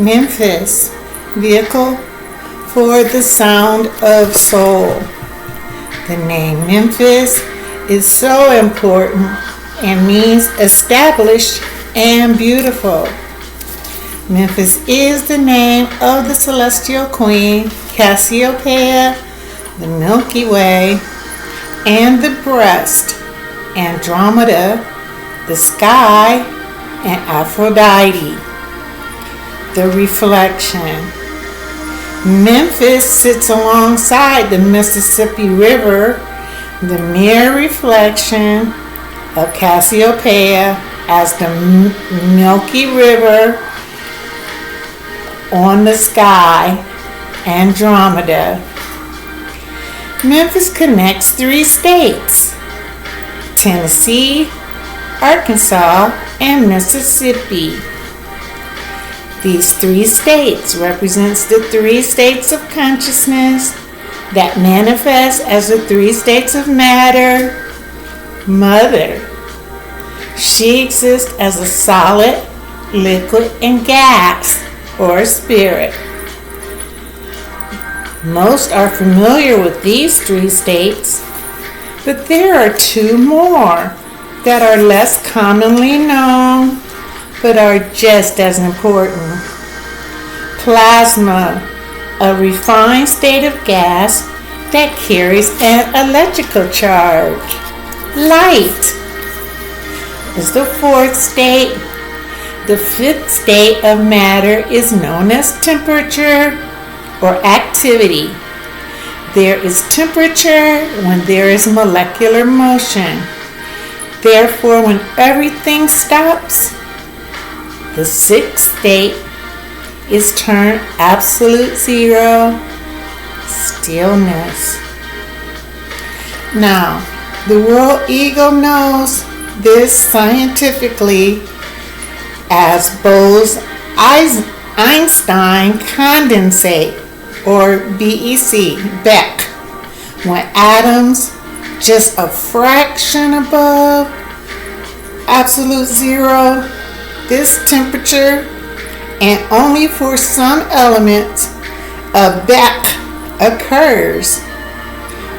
Memphis, vehicle for the sound of soul. The name Memphis is so important and means established and beautiful. Memphis is the name of the celestial queen, Cassiopeia, the Milky Way, and the breast, Andromeda, the sky, and Aphroditi, the reflection. Memphis sits alongside the Mississippi River, the mere reflection of Cassiopeia as the Milky River on the sky, Andromeda. Memphis connects 3 states, Tennessee, Arkansas, and Mississippi. These 3 states represents the 3 states of consciousness that manifest as the 3 states of matter. Mother. She exists as a solid, liquid, and gas, or spirit. Most are familiar with these 3 states, but there are 2 more that are less commonly known, but are just as important. Plasma, a refined state of gas that carries an electrical charge. Light is the 4th state. The 5th state of matter is known as temperature or activity. There is temperature when there is molecular motion. Therefore, when everything stops, the 6th state is turned absolute zero, stillness. Now, the world ego knows this scientifically as Bose-Einstein condensate, or BEC, Beck, when atoms just a fraction above absolute zero, this temperature, and only for some elements, a Beck occurs,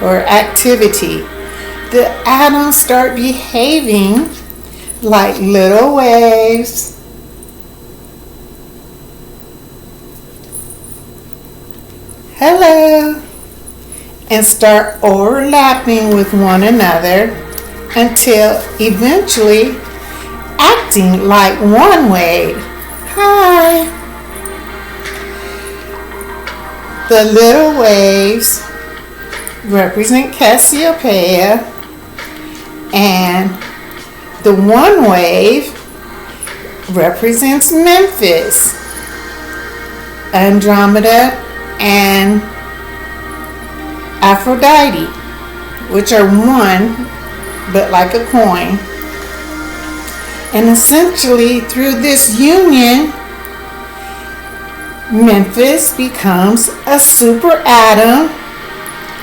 or activity. The atoms start behaving like little waves. Hello. And start overlapping with one another until eventually acting like one wave. Hi. The little waves represent Cassiopeia, and the one wave represents Memphis, Andromeda, and Aphroditi, which are one but like a coin. And essentially through this union, Memphis becomes a super atom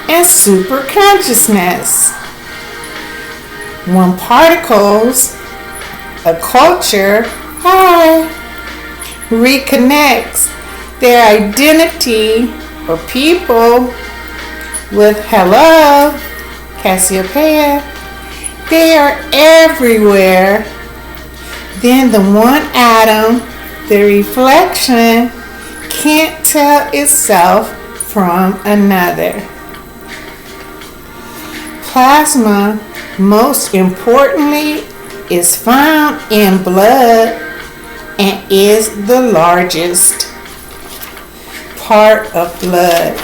and super consciousness. When particles, a culture, reconnects their identity or people with hello, Cassiopeia, they are everywhere. Then the one atom, the reflection, can't tell itself from another. Plasma, most importantly, is found in blood and is the largest part of blood.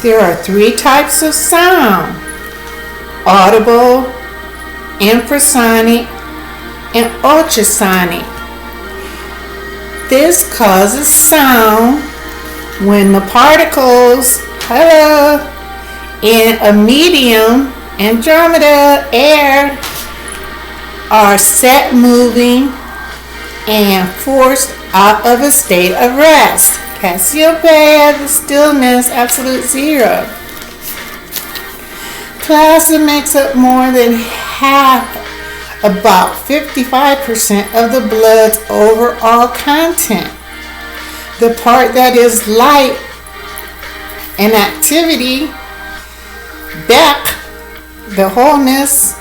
There are 3 types of sound: audible, infrasonic, and ultrasonic. This causes sound when the particles, in a medium, Andromeda, air, are set moving and forced out of a state of rest. Cassiopeia, the stillness, absolute zero. Plasma makes up more than half about 55% of the blood's overall content. The part that is light and activity, back, the wholeness,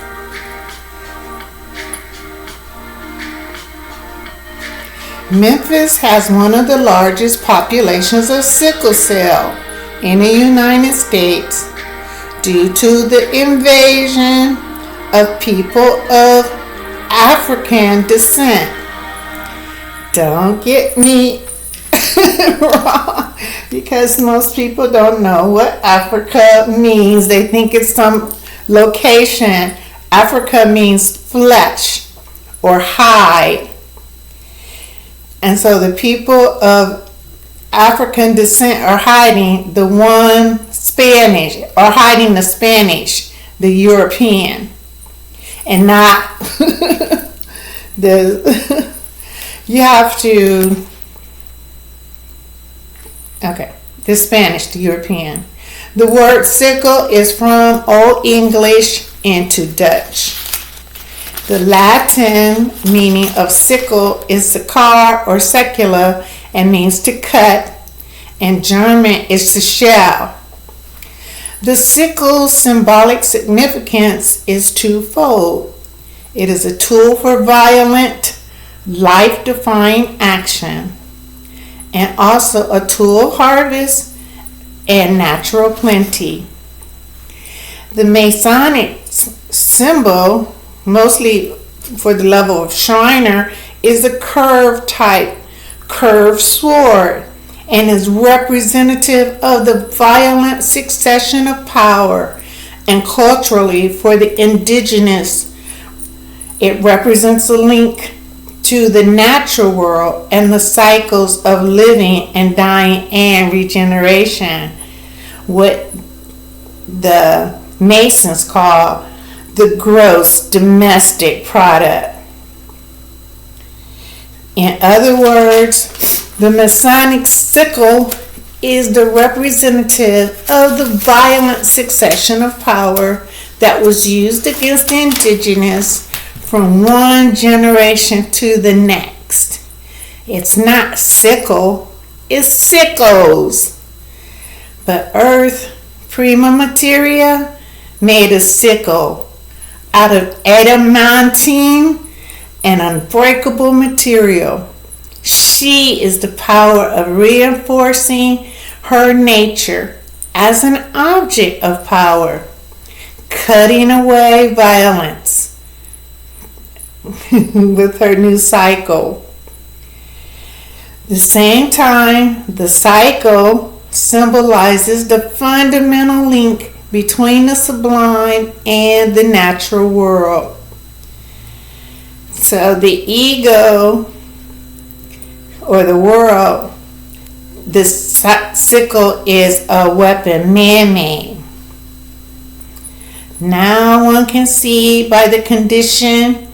Memphis has one of the largest populations of sickle cell in the United States due to the invasion of people of African descent. Don't get me wrong, because most people don't know what Africa means. They think it's some location. Africa means flesh or hide. And so the people of African descent are hiding the Spanish, the European, and not the, you have to, okay, the Spanish, the European. The word sickle is from Old English into Dutch. The Latin meaning of sickle is secar or secula and means to cut, and German is to shell. The sickle's symbolic significance is twofold. It is a tool for violent, life-defying action, and also a tool of harvest and natural plenty. The Masonic symbol, mostly for the level of Shriner, is a curved sword, and is representative of the violent succession of power. And culturally, for the indigenous, it represents a link to the natural world and the cycles of living and dying and regeneration, what the Masons call the gross domestic product. In other words, the Masonic sickle is the representative of the violent succession of power that was used against the indigenous from one generation to the next. It's not sickle, it's sickles. But earth, prima materia, made a sickle out of adamantine and unbreakable material. She is the power of reinforcing her nature as an object of power, cutting away violence with her new cycle. At the same time, the cycle symbolizes the fundamental link between the sublime and the natural world. So the ego or the world, this sickle is a weapon, man-made. Now one can see by the condition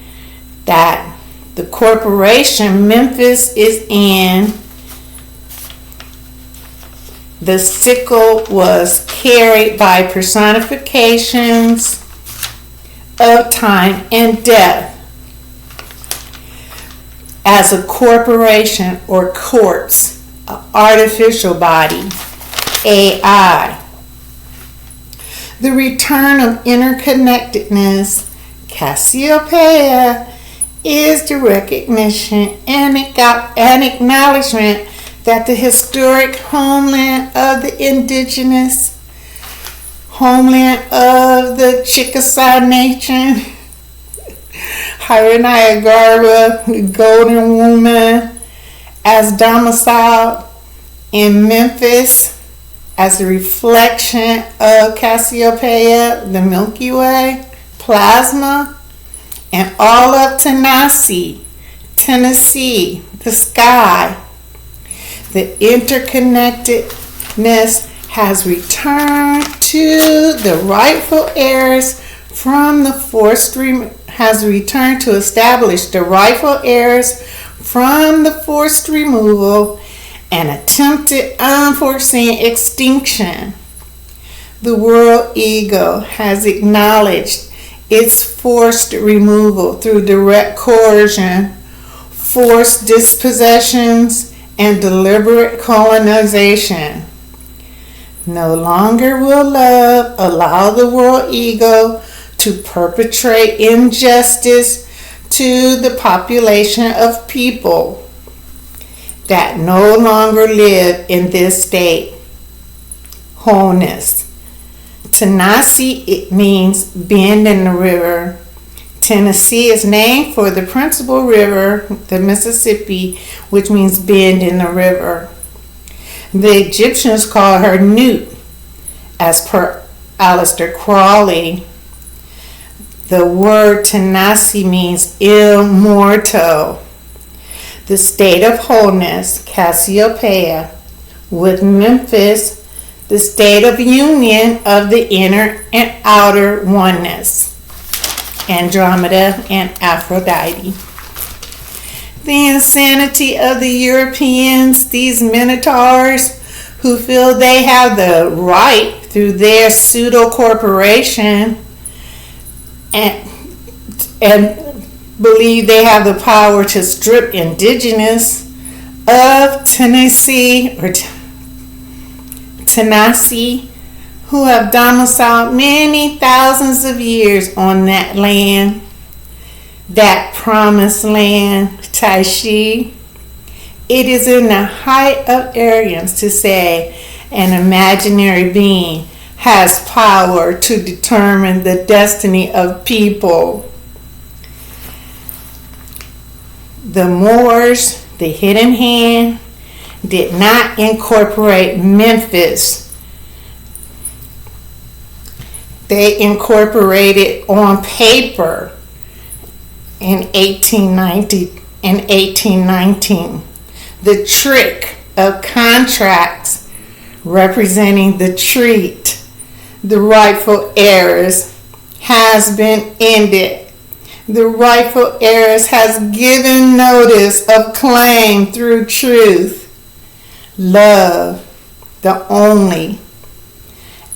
that the corporation Memphis is in, the sickle was carried by personifications of time and death as a corporation or corpse, an artificial body, AI. The return of interconnectedness, Cassiopeia, is the recognition and acknowledgement that the historic homeland of the indigenous, homeland of the Chickasaw Nation, Hiranayagara, the Golden Woman, as domiciled in Memphis as a reflection of Cassiopeia, the Milky Way, plasma, and all of Tennessee, the sky. The interconnectedness has returned to the rightful heirs from the forced to establish the rightful heirs from the forced removal and attempted unforeseen extinction. The world ego has acknowledged its forced removal through direct coercion, forced dispossessions, and deliberate colonization. No longer will love allow the world ego to perpetrate injustice to the population of people that no longer live in this state. Wholeness. Tennessee, it means bend in the river. Tennessee is named for the principal river, the Mississippi, which means bend in the river. The Egyptians called her Nut, as per Aleister Crowley. The word Tennessee means immortal. The state of wholeness, Cassiopeia, with Memphis, the state of union of the inner and outer oneness, Andromeda and Aphrodite. The insanity of the Europeans, these minotaurs who feel they have the right through their pseudo corporation and believe they have the power to strip indigenous of Tennessee who have domiciled many thousands of years on that land, that promised land, Taishi. It is in the height of arrogance to say an imaginary being has power to determine the destiny of people. The Moors, the hidden hand, did not incorporate Memphis. They incorporated on paper in 1819 the trick of contracts representing the treat. The rightful heirs has been ended. The rightful heirs has given notice of claim through truth. Love, the only,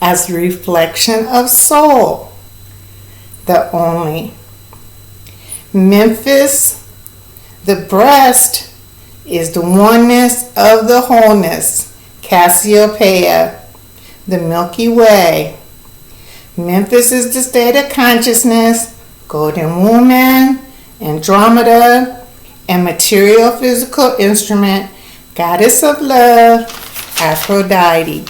as the reflection of soul, the only. Memphis, the breast, is the oneness of the wholeness, Cassiopeia, the Milky Way. Memphis is the state of consciousness, golden woman, Andromeda, and material physical instrument, goddess of love, Aphrodite.